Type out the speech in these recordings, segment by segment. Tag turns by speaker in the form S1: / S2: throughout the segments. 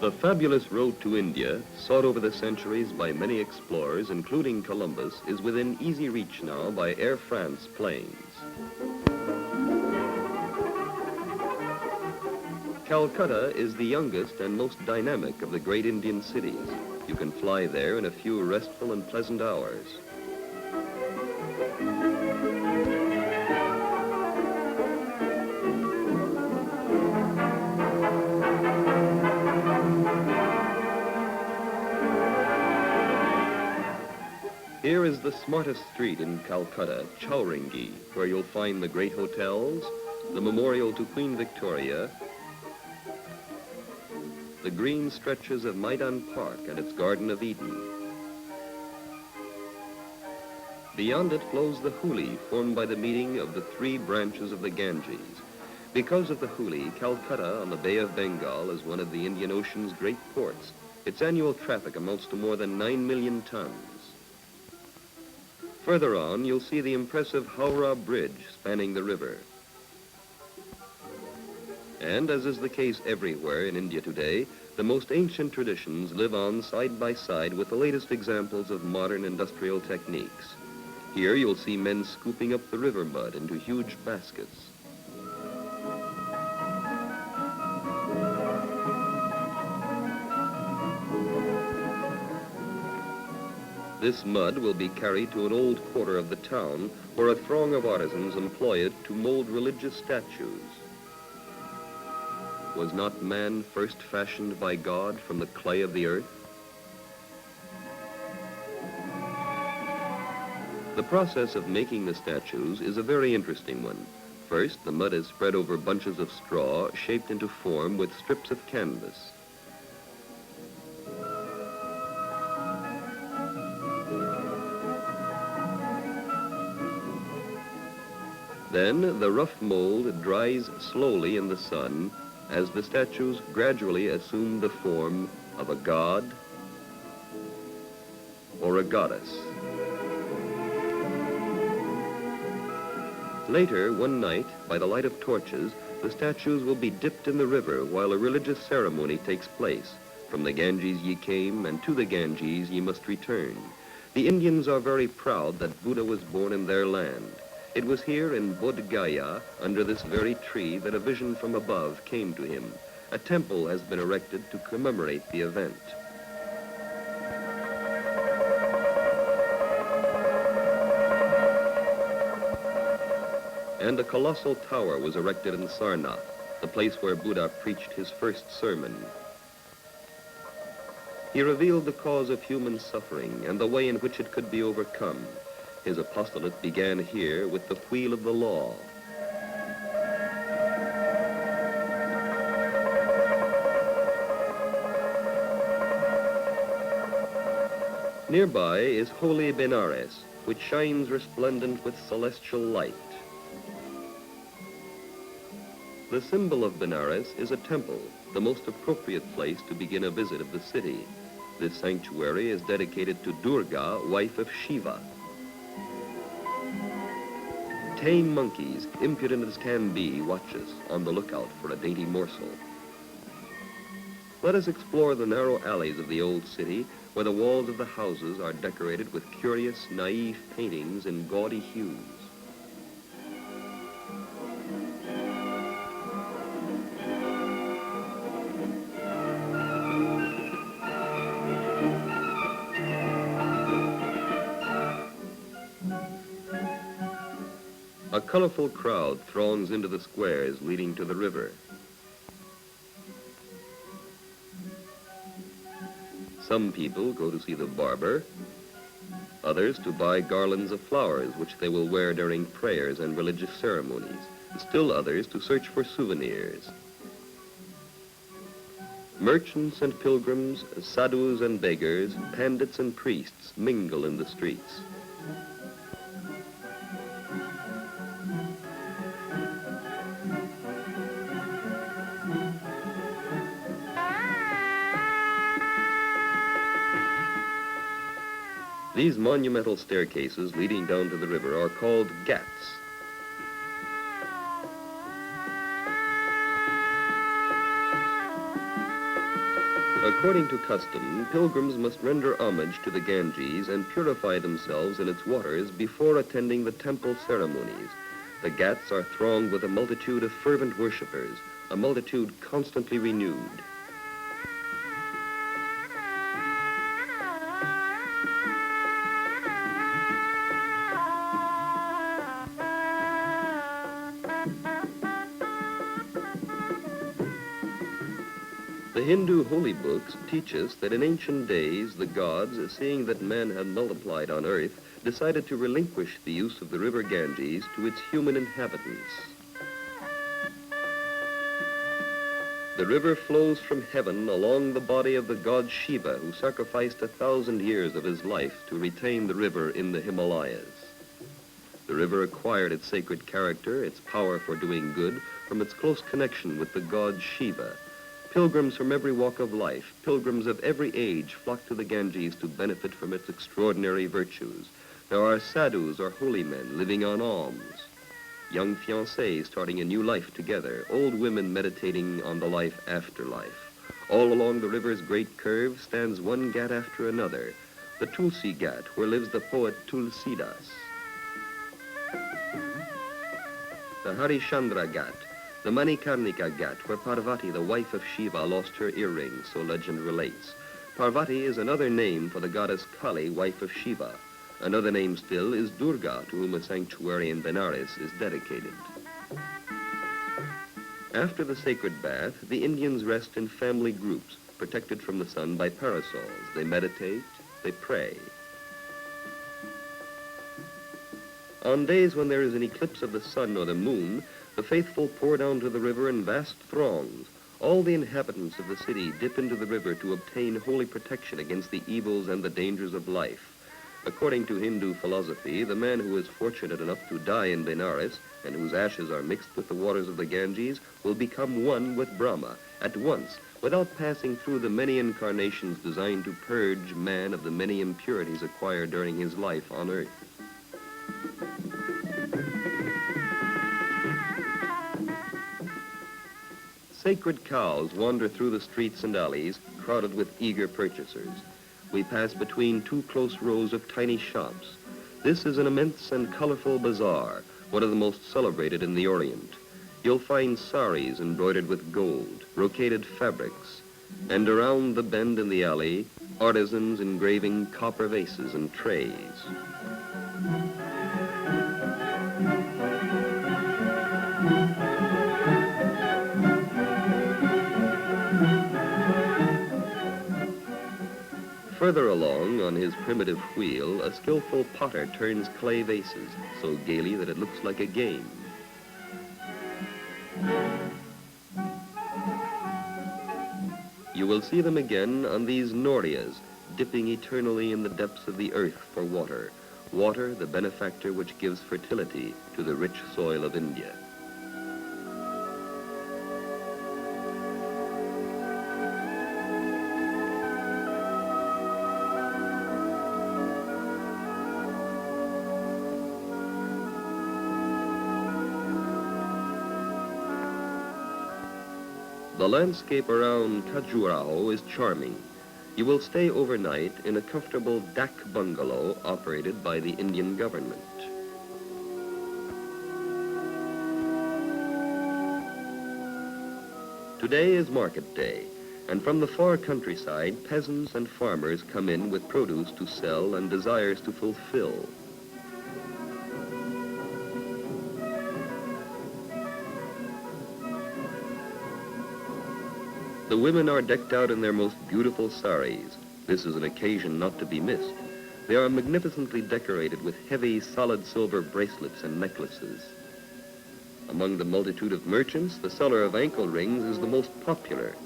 S1: The fabulous road to India, sought over the centuries by many explorers, including Columbus, is within easy reach now by Air France planes. Calcutta is the youngest and most dynamic of the great Indian cities. You can fly there in a few restful and pleasant hours. Here is the smartest street in Calcutta, Chowringhee, where you'll find the great hotels, the memorial to Queen Victoria, the green stretches of Maidan Park and its Garden of Eden. Beyond it flows the Hooghly, formed by the meeting of the three branches of the Ganges. Because of the Hooghly, Calcutta on the Bay of Bengal is one of the Indian Ocean's great ports. Its annual traffic amounts to more than 9 million tons. Further on, you'll see the impressive Howrah Bridge spanning the river. And as is the case everywhere in India today, the most ancient traditions live on side by side with the latest examples of modern industrial techniques. Here you'll see men scooping up the river mud into huge baskets. This mud will be carried to an old quarter of the town where a throng of artisans employ it to mold religious statues. Was not man first fashioned by God from the clay of the earth? The process of making the statues is a very interesting one. First, the mud is spread over bunches of straw shaped into form with strips of canvas. Then the rough mold dries slowly in the sun as the statues gradually assume the form of a god or a goddess. Later, one night, by the light of torches, the statues will be dipped in the river while a religious ceremony takes place. From the Ganges ye came, and to the Ganges ye must return. The Indians are very proud that Buddha was born in their land. It was here in Bodh Gaya, under this very tree, that a vision from above came to him. A temple has been erected to commemorate the event. And a colossal tower was erected in Sarnath, the place where Buddha preached his first sermon. He revealed the cause of human suffering and the way in which it could be overcome. His apostolate began here with the wheel of the law. Nearby is holy Benares, which shines resplendent with celestial light. The symbol of Benares is a temple, the most appropriate place to begin a visit of the city. This sanctuary is dedicated to Durga, wife of Shiva. Tame monkeys, impudent as can be, watch us, on the lookout for a dainty morsel. Let us explore the narrow alleys of the old city, where the walls of the houses are decorated with curious, naive paintings in gaudy hues. A colorful crowd throngs into the squares leading to the river. Some people go to see the barber, others to buy garlands of flowers which they will wear during prayers and religious ceremonies, and still others to search for souvenirs. Merchants and pilgrims, sadhus and beggars, pandits and priests mingle in the streets. These monumental staircases leading down to the river are called Ghats. According to custom, pilgrims must render homage to the Ganges and purify themselves in its waters before attending the temple ceremonies. The Ghats are thronged with a multitude of fervent worshippers, a multitude constantly renewed. The Hindu holy books teach us that in ancient days, the gods, seeing that men had multiplied on earth, decided to relinquish the use of the river Ganges to its human inhabitants. The river flows from heaven along the body of the god Shiva, who sacrificed 1,000 years of his life to retain the river in the Himalayas. The river acquired its sacred character, its power for doing good, from its close connection with the god Shiva. Pilgrims from every walk of life, pilgrims of every age, flock to the Ganges to benefit from its extraordinary virtues. There are sadhus or holy men living on alms, young fiancés starting a new life together, old women meditating on the life after life. All along the river's great curve stands one Ghat after another, the Tulsi Ghat, where lives the poet Tulsidas, the Harishandra Ghat, the Manikarnika Ghat, where Parvati, the wife of Shiva, lost her earrings, so legend relates. Parvati is another name for the goddess Kali, wife of Shiva. Another name still is Durga, to whom a sanctuary in Benares is dedicated. After the sacred bath, the Indians rest in family groups, protected from the sun by parasols. They meditate, they pray. On days when there is an eclipse of the sun or the moon, the faithful pour down to the river in vast throngs. All the inhabitants of the city dip into the river to obtain holy protection against the evils and the dangers of life. According to Hindu philosophy, the man who is fortunate enough to die in Benares and whose ashes are mixed with the waters of the Ganges will become one with Brahma at once, without passing through the many incarnations designed to purge man of the many impurities acquired during his life on earth. Sacred cows wander through the streets and alleys, crowded with eager purchasers. We pass between two close rows of tiny shops. This is an immense and colorful bazaar, one of the most celebrated in the Orient. You'll find saris embroidered with gold, brocaded fabrics, and around the bend in the alley, artisans engraving copper vases and trays. Further along, on his primitive wheel, a skillful potter turns clay vases so gaily that it looks like a game. You will see them again on these norias, dipping eternally in the depths of the earth for water. Water, the benefactor which gives fertility to the rich soil of India. The landscape around Khajuraho is charming. You will stay overnight in a comfortable dak bungalow operated by the Indian government. Today is market day, and from the far countryside, peasants and farmers come in with produce to sell and desires to fulfill. The women are decked out in their most beautiful saris. This is an occasion not to be missed. They are magnificently decorated with heavy, solid silver bracelets and necklaces. Among the multitude of merchants, the seller of ankle rings is the most popular.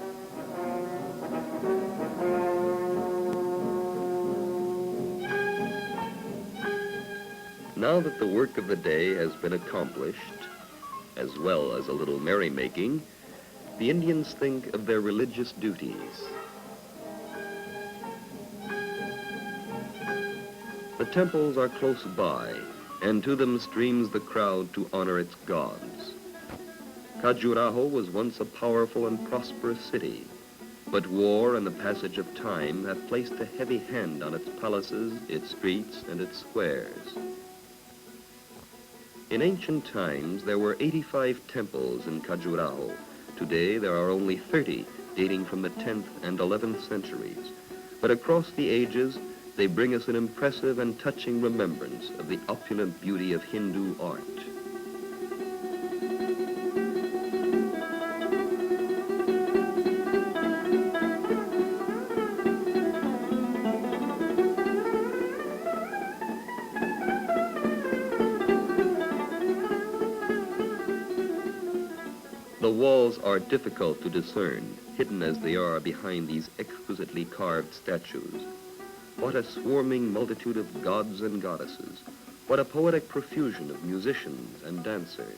S1: Now that the work of the day has been accomplished, as well as a little merrymaking, the Indians think of their religious duties. The temples are close by, and to them streams the crowd to honor its gods. Khajuraho was once a powerful and prosperous city. But war and the passage of time have placed a heavy hand on its palaces, its streets, and its squares. In ancient times, there were 85 temples in Khajuraho. Today, there are only 30, dating from the 10th and 11th centuries. But across the ages, they bring us an impressive and touching remembrance of the opulent beauty of Hindu art. The walls are difficult to discern, hidden as they are behind these exquisitely carved statues. What a swarming multitude of gods and goddesses. What a poetic profusion of musicians and dancers.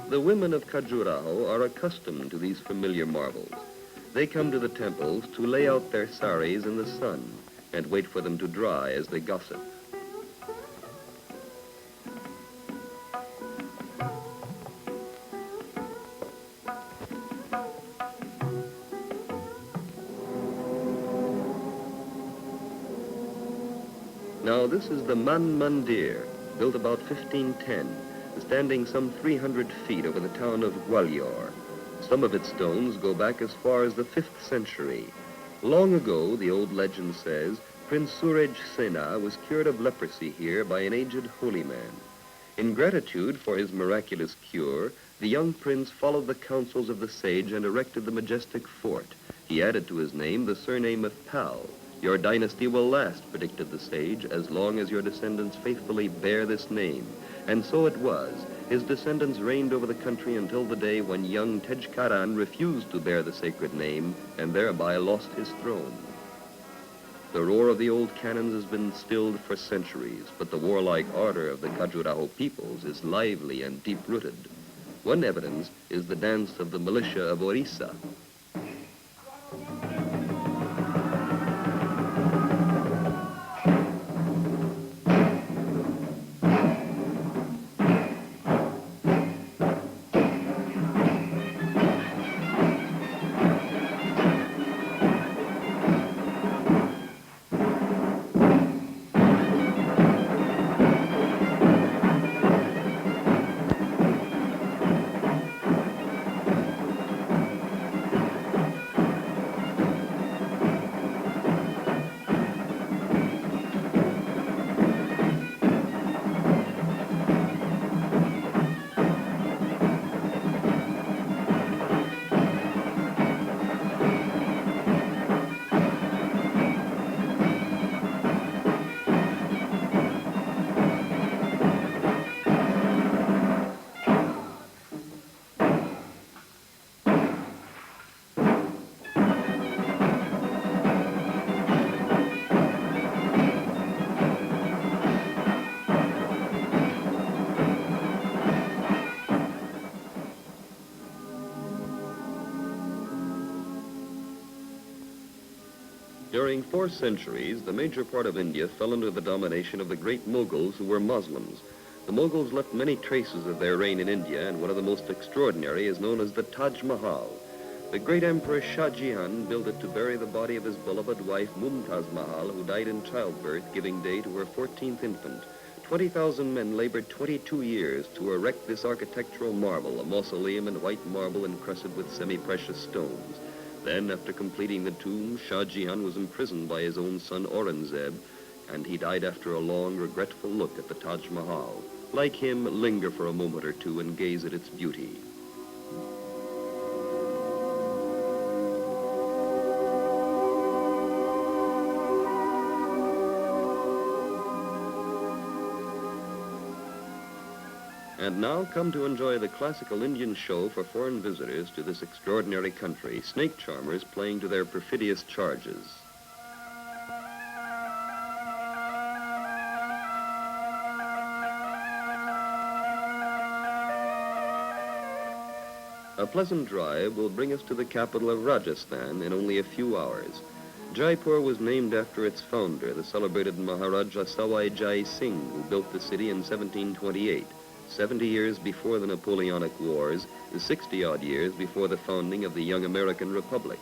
S1: The women of Khajuraho are accustomed to these familiar marvels. They come to the temples to lay out their saris in the sun and wait for them to dry as they gossip. Now this is the Man Mandir, built about 1510. Standing some 300 feet over the town of Gwalior. Some of its stones go back as far as the 5th century. Long ago, the old legend says, Prince Suraj Sena was cured of leprosy here by an aged holy man. In gratitude for his miraculous cure, the young prince followed the counsels of the sage and erected the majestic fort. He added to his name the surname of Pal. Your dynasty will last, predicted the sage, as long as your descendants faithfully bear this name. And so it was. His descendants reigned over the country until the day when young Tej Karan refused to bear the sacred name and thereby lost his throne. The roar of the old cannons has been stilled for centuries, but the warlike ardor of the Khajuraho peoples is lively and deep-rooted. One evidence is the dance of the militia of Orissa. During 4 centuries, the major part of India fell under the domination of the great Mughals, who were Muslims. The Mughals left many traces of their reign in India, and one of the most extraordinary is known as the Taj Mahal. The great Emperor Shah Jahan built it to bury the body of his beloved wife Mumtaz Mahal, who died in childbirth, giving day to her 14th infant. 20,000 men labored 22 years to erect this architectural marvel, a mausoleum in white marble encrusted with semi-precious stones. Then, after completing the tomb, Shah Jahan was imprisoned by his own son Aurangzeb, and he died after a long, regretful look at the Taj Mahal. Like him, linger for a moment or two and gaze at its beauty. And now come to enjoy the classical Indian show for foreign visitors to this extraordinary country, snake charmers playing to their perfidious charges. A pleasant drive will bring us to the capital of Rajasthan in only a few hours. Jaipur was named after its founder, the celebrated Maharaja Sawai Jai Singh, who built the city in 1728, 70 years before the Napoleonic Wars, 60-odd years before the founding of the young American Republic.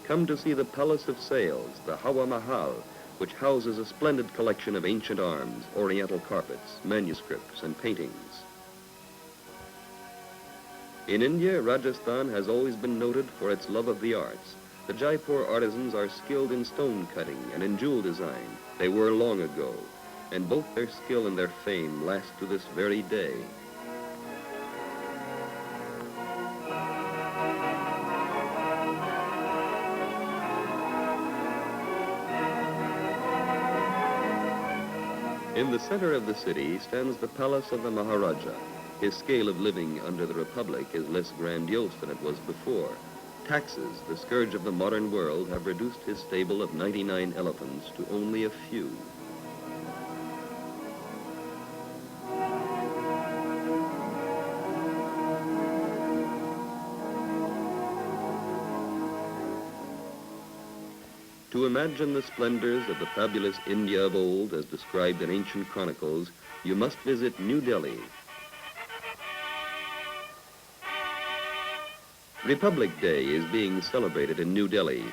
S1: Come to see the Palace of Sales, the Hawa Mahal, which houses a splendid collection of ancient arms, oriental carpets, manuscripts, and paintings. In India, Rajasthan has always been noted for its love of the arts. The Jaipur artisans are skilled in stone cutting and in jewel design. They were long ago, and both their skill and their fame last to this very day. In the center of the city stands the palace of the Maharaja. His scale of living under the Republic is less grandiose than it was before. Taxes, the scourge of the modern world, have reduced his stable of 99 elephants to only a few. To imagine the splendors of the fabulous India of old, as described in ancient chronicles, you must visit New Delhi. Republic Day is being celebrated in New Delhi.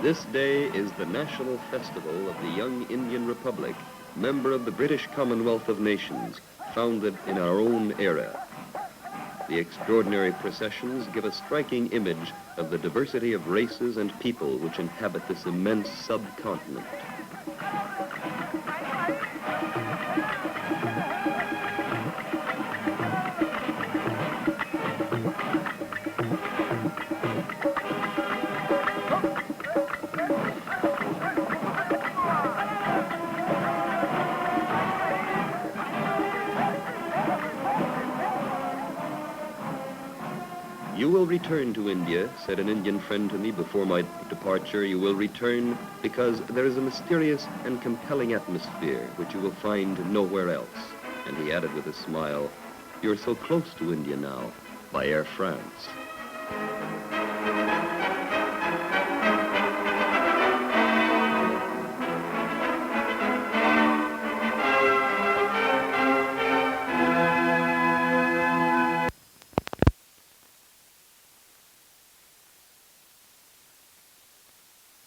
S1: This day is the national festival of the young Indian Republic, member of the British Commonwealth of Nations, founded in our own era. The extraordinary processions give a striking image of the diversity of races and people which inhabit this immense subcontinent. You will return to India, said an Indian friend to me before my departure. You will return because there is a mysterious and compelling atmosphere which you will find nowhere else. And he added with a smile, you're so close to India now by Air France.